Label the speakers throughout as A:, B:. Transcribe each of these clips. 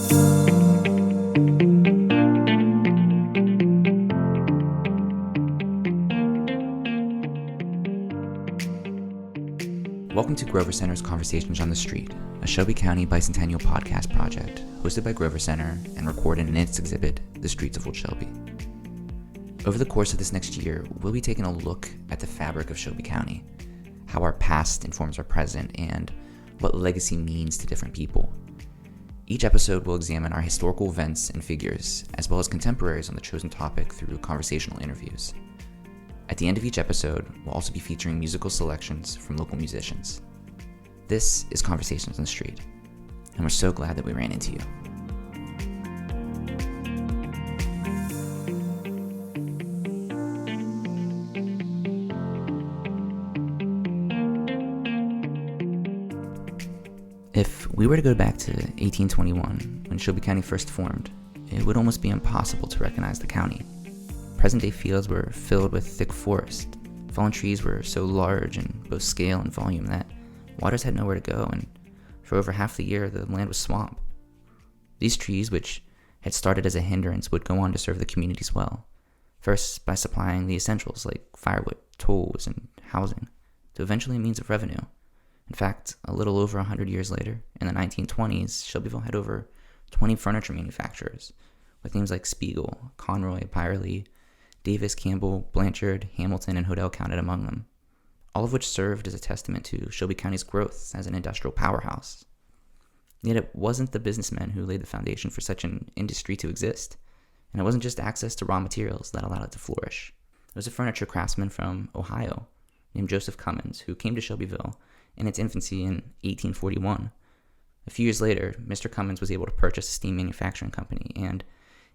A: Welcome to Grover Center's Conversations on the Street, a Shelby County bicentennial podcast project hosted by Grover Center and recorded in its exhibit, The Streets of Old Shelby. Over the course of this next year, we'll be taking a look at the fabric of Shelby County, how our past informs our present, and what legacy means to different people. Each episode will examine our historical events and figures, as well as contemporaries on the chosen topic through conversational interviews. At the end of each episode, we'll also be featuring musical selections from local musicians. This is Conversations on the Street, and we're so glad that we ran into you. If we were to go back to 1821, when Shelby County first formed, it would almost be impossible to recognize the county. Present-day fields were filled with thick forest. Fallen trees were so large in both scale and volume that waters had nowhere to go, and for over half the year the land was swamp. These trees, which had started as a hindrance, would go on to serve the communities well, first by supplying the essentials like firewood, tools, and housing, to eventually a means of revenue. In fact, a little over 100 years later, in the 1920s, Shelbyville had over 20 furniture manufacturers, with names like Spiegel, Conroy, Byerly, Davis, Campbell, Blanchard, Hamilton, and Hodel counted among them, all of which served as a testament to Shelby County's growth as an industrial powerhouse. Yet it wasn't the businessmen who laid the foundation for such an industry to exist, and it wasn't just access to raw materials that allowed it to flourish. It was a furniture craftsman from Ohio named Joseph Cummins who came to Shelbyville in its infancy in 1841. A few years later, Mr. Cummins was able to purchase a steam manufacturing company and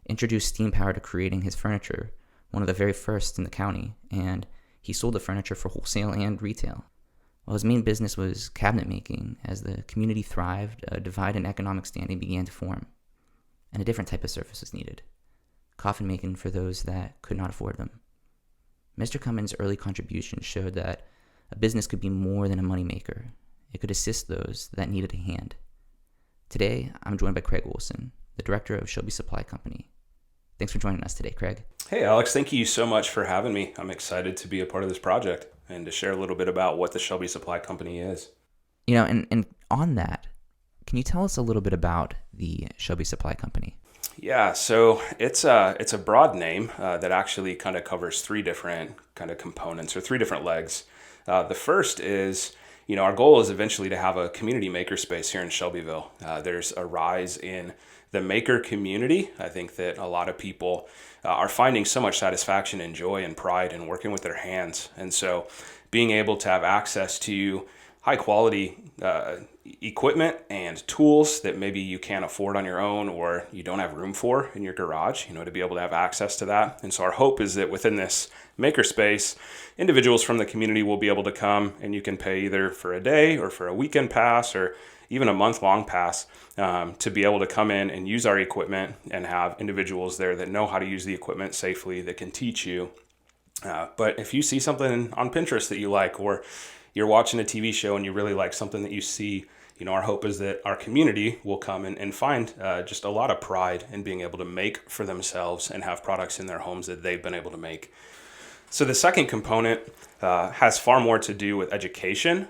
A: introduce steam power to creating his furniture, one of the very first in the county, and he sold the furniture for wholesale and retail. While his main business was cabinet making, as the community thrived, a divide in economic standing began to form, and a different type of service was needed: coffin making for those that could not afford them. Mr. Cummins' early contributions showed that a business could be more than a moneymaker. It could assist those that needed a hand. Today, I'm joined by Craig Wilson, the director of Shelby Supply Company. Thanks for joining us today, Craig.
B: Hey, Alex. Thank you so much for having me. I'm excited to be a part of this project and to share a little bit about what the Shelby Supply Company is.
A: You know, and on that, can you tell us a little bit about the Shelby Supply Company?
B: Yeah, so it's a broad name that actually kind of covers three different kind of components or three different legs. The first is, our goal is eventually to have a community makerspace here in Shelbyville. There's a rise in the maker community. I think that a lot of people are finding so much satisfaction and joy and pride in working with their hands. And so being able to have access to high quality equipment and tools that maybe you can't afford on your own or you don't have room for in your garage, to be able to have access to that. And so our hope is that within this makerspace, individuals from the community will be able to come, and you can pay either for a day or for a weekend pass or even a month-long pass to be able to come in and use our equipment and have individuals there that know how to use the equipment safely, that can teach you. But if you see something on Pinterest that you like, or you're watching a TV show and you really like something that you see, our hope is that our community will come and find just a lot of pride in being able to make for themselves and have products in their homes that they've been able to make. So the second component has far more to do with education.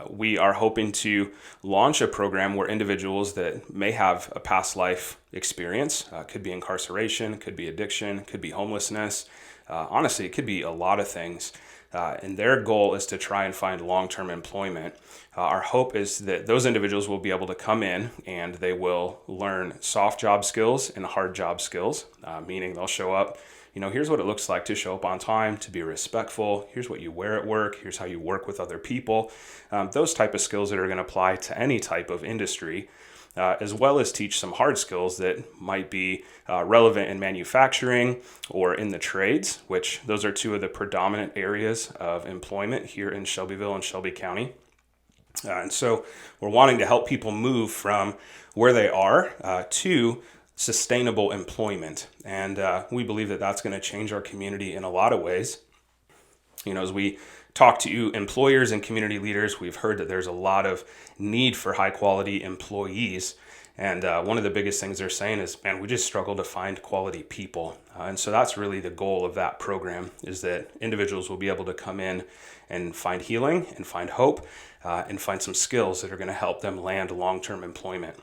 B: We are hoping to launch a program where individuals that may have a past life experience, could be incarceration, could be addiction, could be homelessness. Honestly, it could be a lot of things. And their goal is to try and find long-term employment. Our hope is that those individuals will be able to come in and they will learn soft job skills and hard job skills, meaning they'll show up. Here's what it looks like to show up on time, to be respectful. Here's what you wear at work. Here's how you work with other people. Those type of skills that are going to apply to any type of industry, as well as teach some hard skills that might be relevant in manufacturing or in the trades, which those are two of the predominant areas of employment here in Shelbyville and Shelby County. And so we're wanting to help people move from where they are to sustainable employment. And we believe that that's going to change our community in a lot of ways. As we talk to employers and community leaders, we've heard that there's a lot of need for high quality employees. And one of the biggest things they're saying is, man, we just struggle to find quality people. And so that's really the goal of that program, is that individuals will be able to come in and find healing and find hope and find some skills that are going to help them land long-term employment.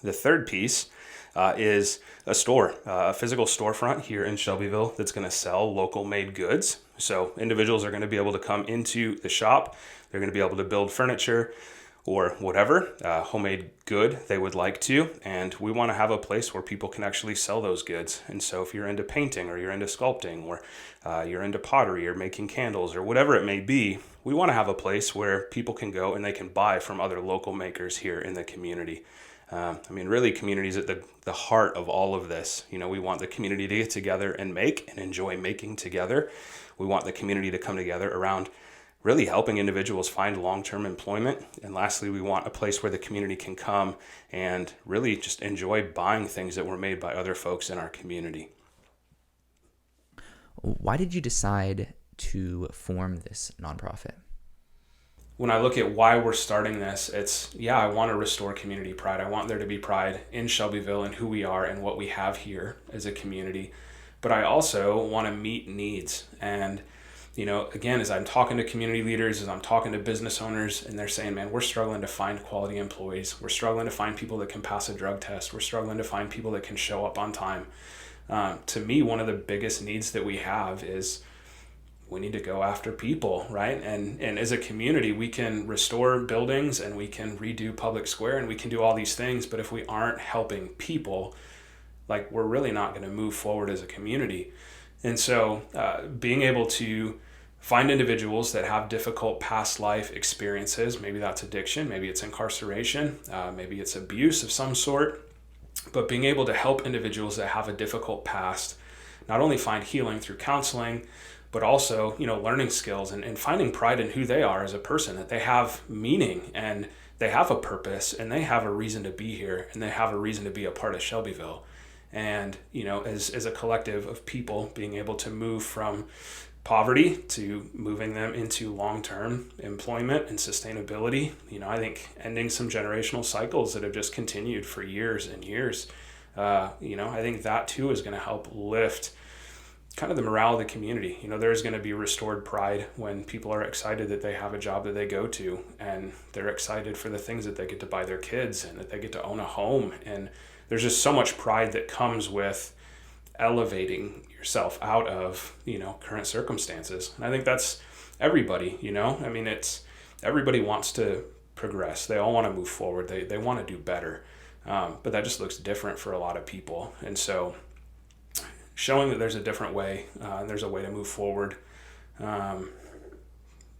B: The third piece is a store, a physical storefront here in Shelbyville that's going to sell local made goods. So individuals are going to be able to come into the shop. They're going to be able to build furniture or whatever homemade good they would like to. And we want to have a place where people can actually sell those goods. And so if you're into painting or you're into sculpting or you're into pottery or making candles or whatever it may be, we want to have a place where people can go and they can buy from other local makers here in the community. Really, community is at the heart of all of this. We want the community to get together and make and enjoy making together. We want the community to come together around really helping individuals find long-term employment. And lastly, we want a place where the community can come and really just enjoy buying things that were made by other folks in our community.
A: Why did you decide to form this nonprofit?
B: When I look at why we're starting this, I want to restore community pride. I want there to be pride in Shelbyville and who we are and what we have here as a community. But I also want to meet needs. And, again, as I'm talking to community leaders, as I'm talking to business owners, and they're saying, man, we're struggling to find quality employees. We're struggling to find people that can pass a drug test. We're struggling to find people that can show up on time. To me, one of the biggest needs that we have is we need to go after people, right? And as a community, we can restore buildings and we can redo public square and we can do all these things. But if we aren't helping people, we're really not going to move forward as a community. And so being able to find individuals that have difficult past life experiences, maybe that's addiction, maybe it's incarceration, maybe it's abuse of some sort, but being able to help individuals that have a difficult past, not only find healing through counseling, but also, learning skills and finding pride in who they are as a person, that they have meaning and they have a purpose and they have a reason to be here and they have a reason to be a part of Shelbyville. And, as a collective of people, being able to move from poverty to moving them into long-term employment and sustainability, I think ending some generational cycles that have just continued for years and years, I think that too is going to help lift kind of the morale of the community. There's going to be restored pride when people are excited that they have a job that they go to and they're excited for the things that they get to buy their kids and that they get to own a home. And there's just so much pride that comes with elevating yourself out of, current circumstances. And I think that's everybody, everybody wants to progress. They all want to move forward. They want to do better. But that just looks different for a lot of people. And so showing that there's a different way, and there's a way to move forward, that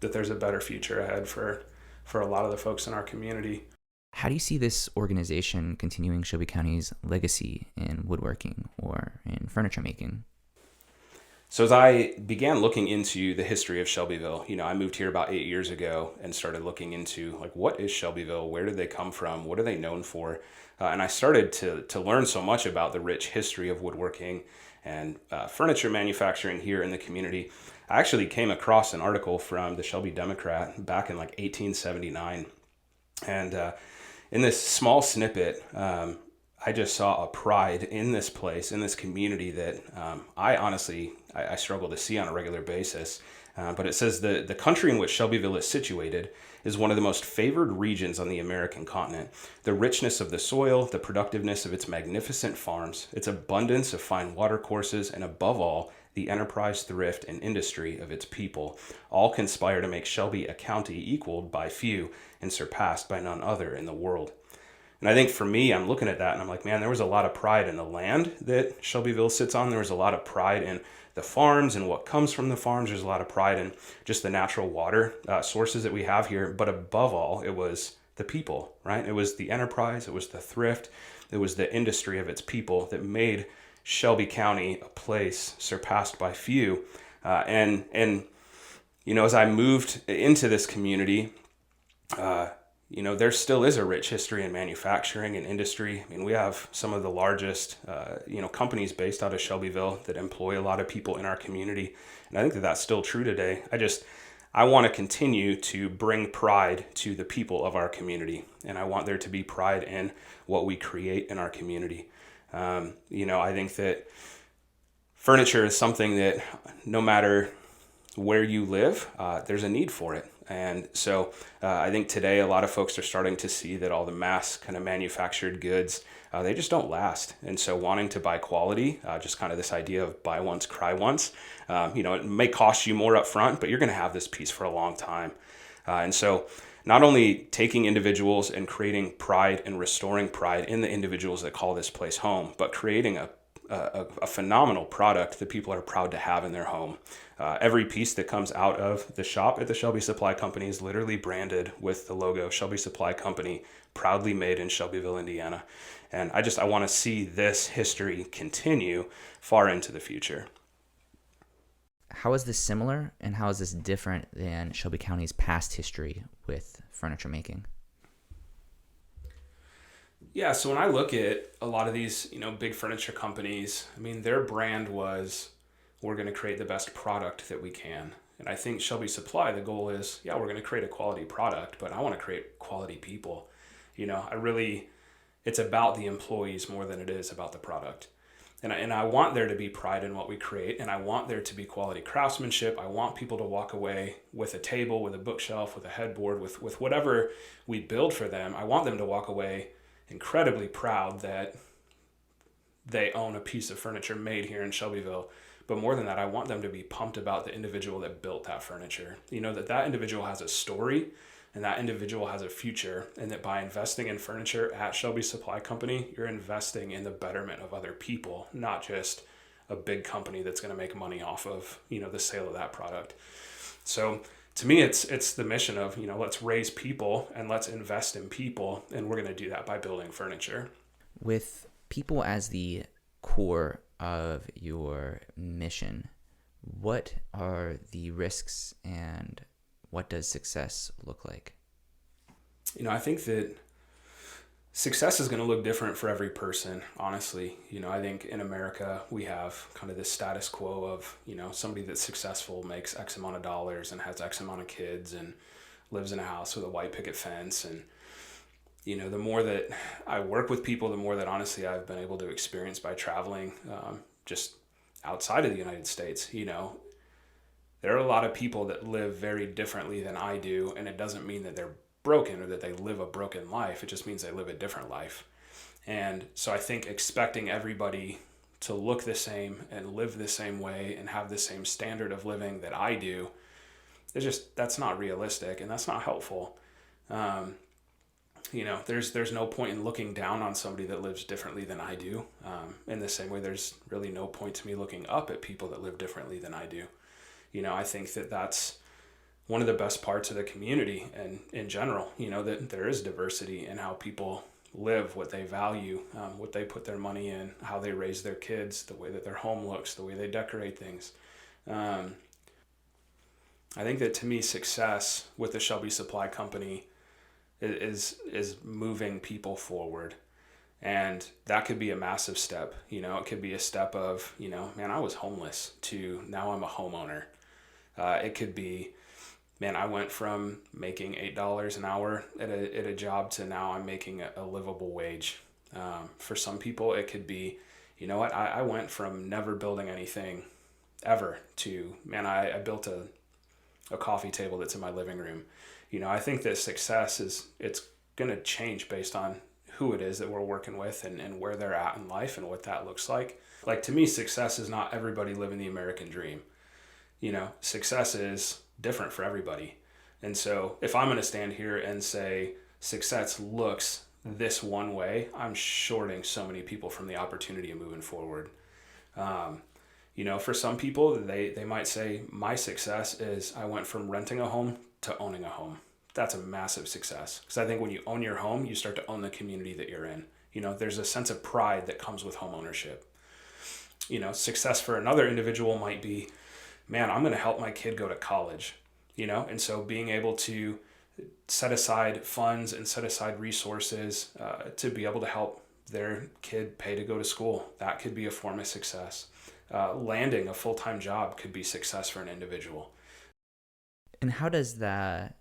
B: there's a better future ahead for a lot of the folks in our community.
A: How do you see this organization continuing Shelby County's legacy in woodworking or in furniture making?
B: So as I began looking into the history of Shelbyville, I moved here about 8 years ago and started looking into what is Shelbyville? Where did they come from? What are they known for? And I started to learn so much about the rich history of woodworking and furniture manufacturing here in the community. I actually came across an article from the Shelby Democrat back in 1879. And in this small snippet, I just saw a pride in this place, in this community that I struggle to see on a regular basis. But it says the country in which Shelbyville is situated is one of the most favored regions on the American continent. The richness of the soil, the productiveness of its magnificent farms, its abundance of fine watercourses, and above all, the enterprise, thrift, and industry of its people, all conspire to make Shelby a county equaled by few and surpassed by none other in the world. And I think for me, I'm looking at that and I'm like, man, there was a lot of pride in the land that Shelbyville sits on. There was a lot of pride in the farms and what comes from the farms. There's a lot of pride in just the natural water sources that we have here. But above all, it was the people, right? It was the enterprise. It was the thrift. It was the industry of its people that made Shelby County a place surpassed by few. And as I moved into this community, there still is a rich history in manufacturing and industry. We have some of the largest, companies based out of Shelbyville that employ a lot of people in our community. And I think that that's still true today. I want to continue to bring pride to the people of our community, and I want there to be pride in what we create in our community. I think that furniture is something that no matter where you live, there's a need for it. And so I think today a lot of folks are starting to see that all the mass kind of manufactured goods, they just don't last. And so wanting to buy quality, just kind of this idea of buy once, cry once, it may cost you more up front, but you're going to have this piece for a long time. And so not only taking individuals and creating pride and restoring pride in the individuals that call this place home, but creating a phenomenal product that people are proud to have in their home. Every piece that comes out of the shop at the Shelby Supply Company is literally branded with the logo Shelby Supply Company, proudly made in Shelbyville, Indiana. And I want to see this history continue far into the future.
A: How is this similar, and how is this different than Shelby County's past history with furniture making?
B: Yeah, so when I look at a lot of these, big furniture companies, I mean, their brand was, we're going to create the best product that we can. And I think Shelby Supply, the goal is, we're going to create a quality product, but I want to create quality people. It's about the employees more than it is about the product. And I want there to be pride in what we create, and I want there to be quality craftsmanship. I want people to walk away with a table, with a bookshelf, with a headboard, with whatever we build for them. I want them to walk away incredibly proud that they own a piece of furniture made here in Shelbyville. But more than that, I want them to be pumped about the individual that built that furniture. That individual has a story, and that individual has a future, and that by investing in furniture at Shelby Supply Company, you're investing in the betterment of other people, not just a big company that's going to make money off of, the sale of that product. So to me, it's the mission of, let's raise people and let's invest in people, and we're going to do that by building furniture.
A: With people as the core of your mission, what are the risks and what does success look like?
B: I think that success is going to look different for every person, honestly. I think in America, we have kind of this status quo of, somebody that's successful makes X amount of dollars and has X amount of kids and lives in a house with a white picket fence. And, the more that I work with people, the more that honestly I've been able to experience by traveling just outside of the United States. There are a lot of people that live very differently than I do, and it doesn't mean that they're broken or that they live a broken life. It just means they live a different life. And so I think expecting everybody to look the same and live the same way and have the same standard of living that I do, that's not realistic, and that's not helpful. There's no point in looking down on somebody that lives differently than I do. In the same way, there's really no point to me looking up at people that live differently than I do. I think that that's one of the best parts of the community and in general, that there is diversity in how people live, what they value, what they put their money in, how they raise their kids, the way that their home looks, the way they decorate things. I think that to me, success with the Shelby Supply Company is moving people forward. And that could be a massive step. It could be a step of, man, I was homeless to now I'm a homeowner. It could be, man, I went from making $8 an hour at a job to now I'm making a livable wage. For some people, it could be, I went from never building anything ever to, man, I built a coffee table that's in my living room. I think that success it's going to change based on who it is that we're working with and where they're at in life and what that looks like. Like, to me, success is not everybody living the American dream. Success is different for everybody. And so if I'm going to stand here and say success looks this one way, I'm shorting so many people from the opportunity of moving forward. For some people, they might say my success is I went from renting a home to owning a home. That's a massive success, because I think when you own your home, you start to own the community that you're in. There's a sense of pride that comes with home ownership. Success for another individual might be, man, I'm going to help my kid go to college, and so being able to set aside funds and set aside resources to be able to help their kid pay to go to school, that could be a form of success. Landing a full-time job could be success for an individual.
A: And how does that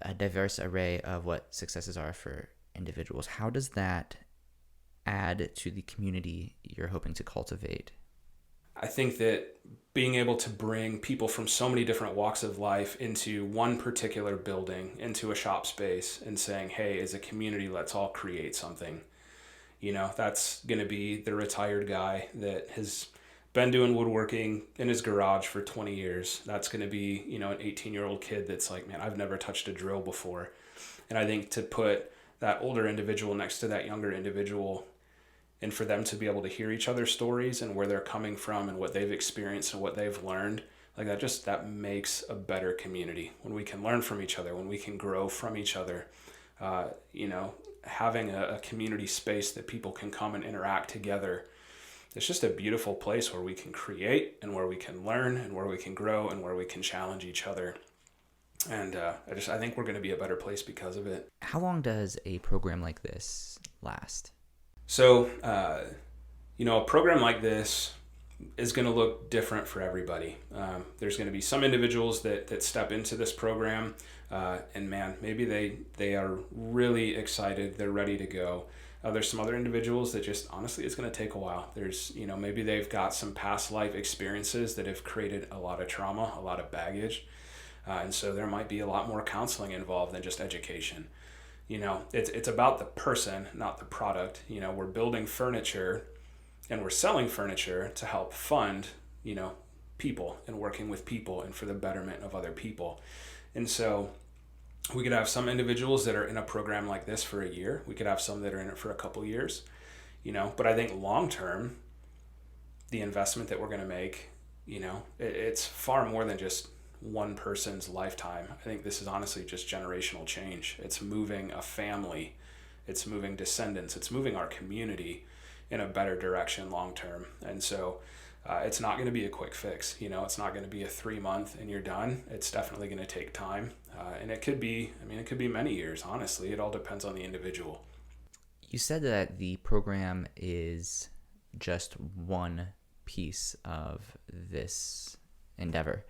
A: a diverse array of what successes are for individuals, how does that add to the community you're hoping to cultivate?
B: I think that being able to bring people from so many different walks of life into one particular building, into a shop space, and saying, hey, as a community, let's all create something. That's going to be the retired guy that has been doing woodworking in his garage for 20 years. That's going to be, an 18-year-old kid that's like, man, I've never touched a drill before. And I think to put that older individual next to that younger individual, and for them to be able to hear each other's stories and where they're coming from and what they've experienced and what they've learned, like that makes a better community when we can learn from each other, when we can grow from each other. Having a community space that people can come and interact together, it's just a beautiful place where we can create and where we can learn and where we can grow and where we can challenge each other. And I think we're going to be a better place because of it.
A: How long does a program like this last?
B: So, a program like this is going to look different for everybody. There's going to be some individuals that step into this program, and man, maybe they are really excited, they're ready to go. There's some other individuals that just, honestly, it's going to take a while. There's, maybe they've got some past life experiences that have created a lot of trauma, a lot of baggage. And so there might be a lot more counseling involved than just education. It's about the person, not the product. We're building furniture and we're selling furniture to help fund, people and working with people and for the betterment of other people. And so we could have some individuals that are in a program like this for a year. We could have some that are in it for a couple years, but I think long term, the investment that we're going to make, it's far more than just one person's lifetime. I think this is honestly just generational change. It's moving a family, it's moving descendants, it's moving our community in a better direction long term. And so it's not going to be a quick fix. It's not going to be a 3-month and you're done. It's definitely going to take time. And it could be many years, honestly. It all depends on the individual.
A: You said that the program is just one piece of this endeavor.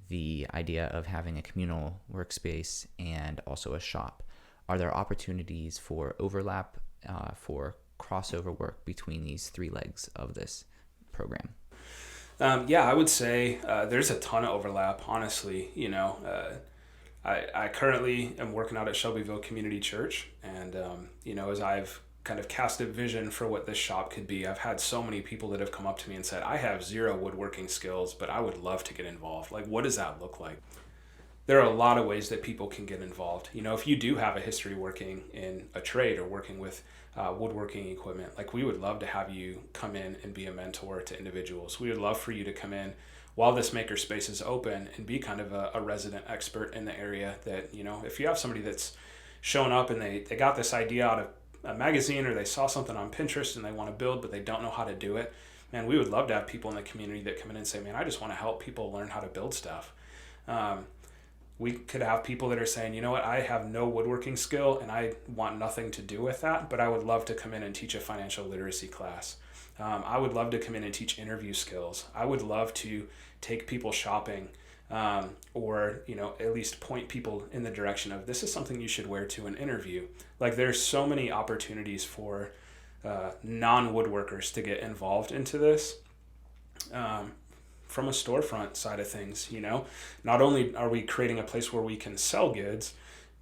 A: The idea of having a communal workspace and also a shop. Are there opportunities for overlap, for crossover work between these three legs of this program?
B: I would say there's a ton of overlap, honestly. I currently am working out at Shelbyville Community Church, and as I've kind of cast a vision for what this shop could be, I've had so many people that have come up to me and said, I have zero woodworking skills, but I would love to get involved. Like, what does that look like? There are a lot of ways that people can get involved. If you do have a history working in a trade or working with woodworking equipment, like, we would love to have you come in and be a mentor to individuals. We would love for you to come in while this makerspace is open and be kind of a resident expert in the area. That, if you have somebody that's shown up and they got this idea out of a magazine or they saw something on Pinterest and they want to build but they don't know how to do it, man, we would love to have people in the community that come in and say, man, I just want to help people learn how to build stuff. We could have people that are saying, you know what, I have no woodworking skill and I want nothing to do with that, but I would love to come in and teach a financial literacy class. I would love to come in and teach interview skills. I would love to take people shopping, or at least point people in the direction of, this is something you should wear to an interview. Like, there's so many opportunities for non-woodworkers to get involved into this. From a storefront side of things, not only are we creating a place where we can sell goods,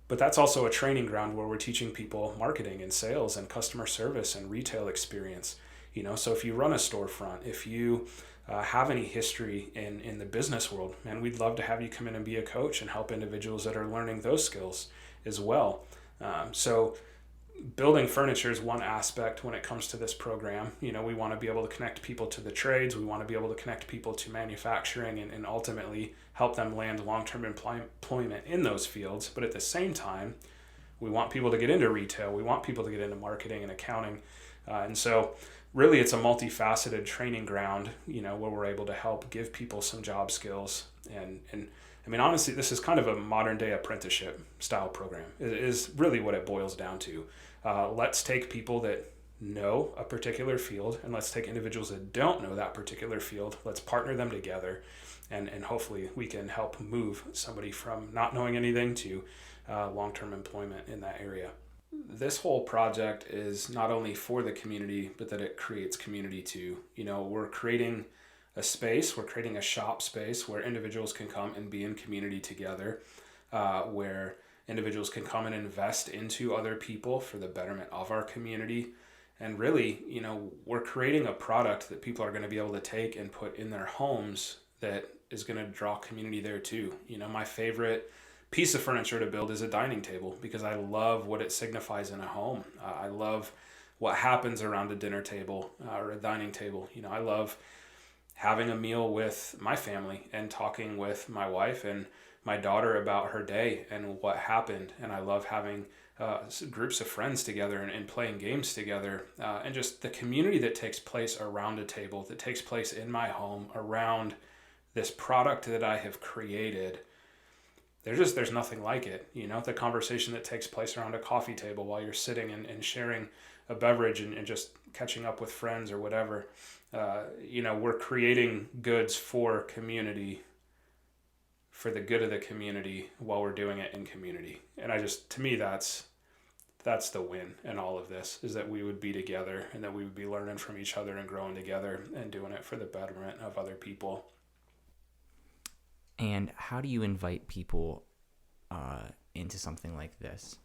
B: but that's also a training ground where we're teaching people marketing and sales and customer service and retail experience. So if you run a storefront, if you have any history in the business world, man, we'd love to have you come in and be a coach and help individuals that are learning those skills as well. So building furniture is one aspect when it comes to this program. We want to be able to connect people to the trades. We want to be able to connect people to manufacturing and ultimately help them land long-term employment in those fields. But at the same time, we want people to get into retail. We want people to get into marketing and accounting. And so really it's a multifaceted training ground, where we're able to help give people some job skills. And I mean, honestly, this is kind of a modern day apprenticeship style program. It is really what it boils down to. Let's take people that know a particular field, and let's take individuals that don't know that particular field. Let's partner them together, and hopefully we can help move somebody from not knowing anything to long-term employment in that area. This whole project is not only for the community, but that it creates community too. We're creating a space, we're creating a shop space where individuals can come and be in community together, where individuals can come and invest into other people for the betterment of our community. And really, we're creating a product that people are going to be able to take and put in their homes that is going to draw community there too. My favorite piece of furniture to build is a dining table because I love what it signifies in a home. I love what happens around a dinner table or a dining table. I love having a meal with my family and talking with my wife and my daughter about her day and what happened. And I love having groups of friends together and playing games together, and just the community that takes place around a table, that takes place in my home around this product that I have created. There's nothing like it. The conversation that takes place around a coffee table while you're sitting and sharing a beverage and just catching up with friends or whatever. We're creating goods for community, for the good of the community, while we're doing it in community. And to me, that's the win in all of this, is that we would be together and that we would be learning from each other and growing together and doing it for the betterment of other people.
A: And how do you invite people into something like this?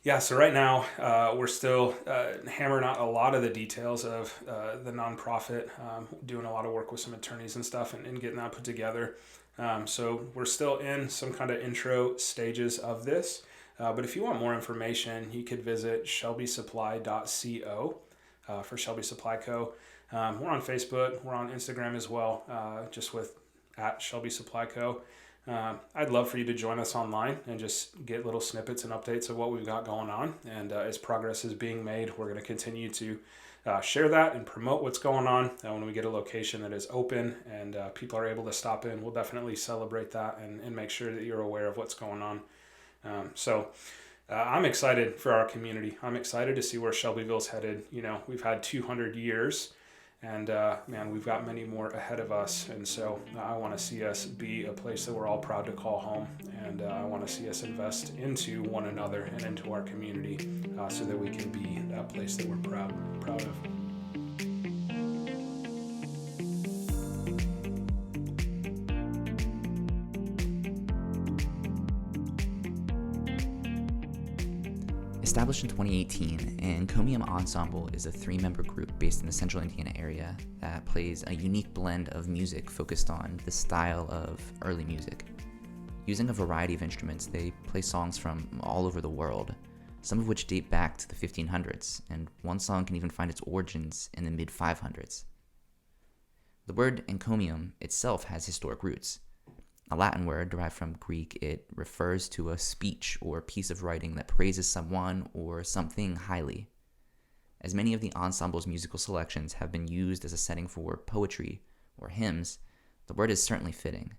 B: Yeah, so right now we're still hammering out a lot of the details of the nonprofit, doing a lot of work with some attorneys and stuff and getting that put together. So we're still in some kind of intro stages of this. But if you want more information, you could visit shelbysupply.co for Shelby Supply Co. We're on Facebook. We're on Instagram as well, just with @ShelbySupplyCo. I'd love for you to join us online and just get little snippets and updates of what we've got going on. And as progress is being made, we're going to continue to share that and promote what's going on. When we get a location that is open and people are able to stop in, we'll definitely celebrate that and make sure that you're aware of what's going on. So I'm excited for our community. I'm excited to see where Shelbyville's headed. We've had 200 years. And man, we've got many more ahead of us. And so I want to see us be a place that we're all proud to call home. And I want to see us invest into one another and into our community so that we can be that place that we're proud of.
A: Established in 2018, Encomium Ensemble is a 3-member group based in the central Indiana area that plays a unique blend of music focused on the style of early music. Using a variety of instruments, they play songs from all over the world, some of which date back to the 1500s, and one song can even find its origins in the mid-500s. The word encomium itself has historic roots. A Latin word derived from Greek, it refers to a speech or piece of writing that praises someone or something highly. As many of the ensemble's musical selections have been used as a setting for poetry or hymns, the word is certainly fitting.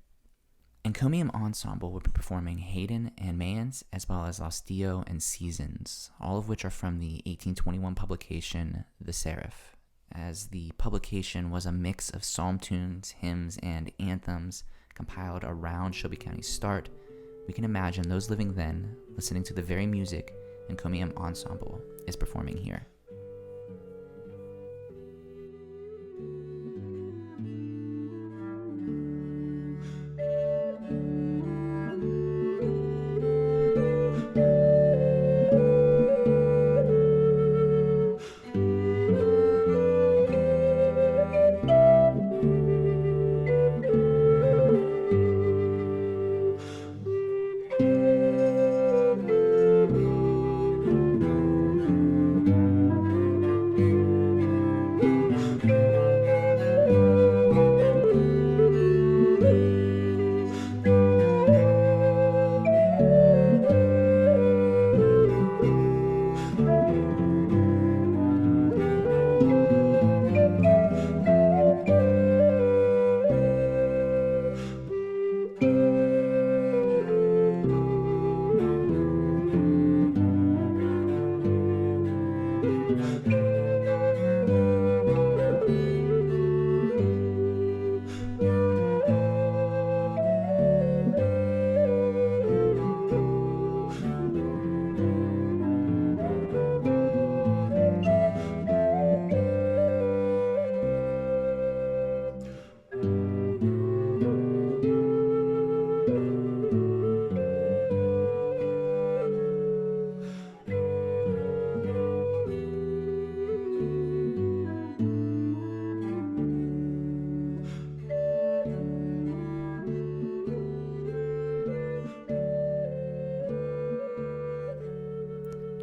A: Encomium Ensemble will be performing Haydn and Mayence, as well as L'Ostio and Seasons, all of which are from the 1821 publication The Seraph, as the publication was a mix of psalm tunes, hymns, and anthems compiled around Shelby County's start. We can imagine those living then listening to the very music Encomium Ensemble is performing here.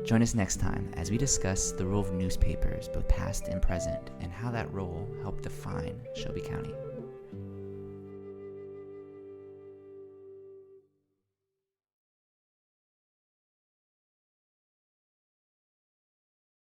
A: Join us next time as we discuss the role of newspapers, both past and present, and how that role helped define Shelby County.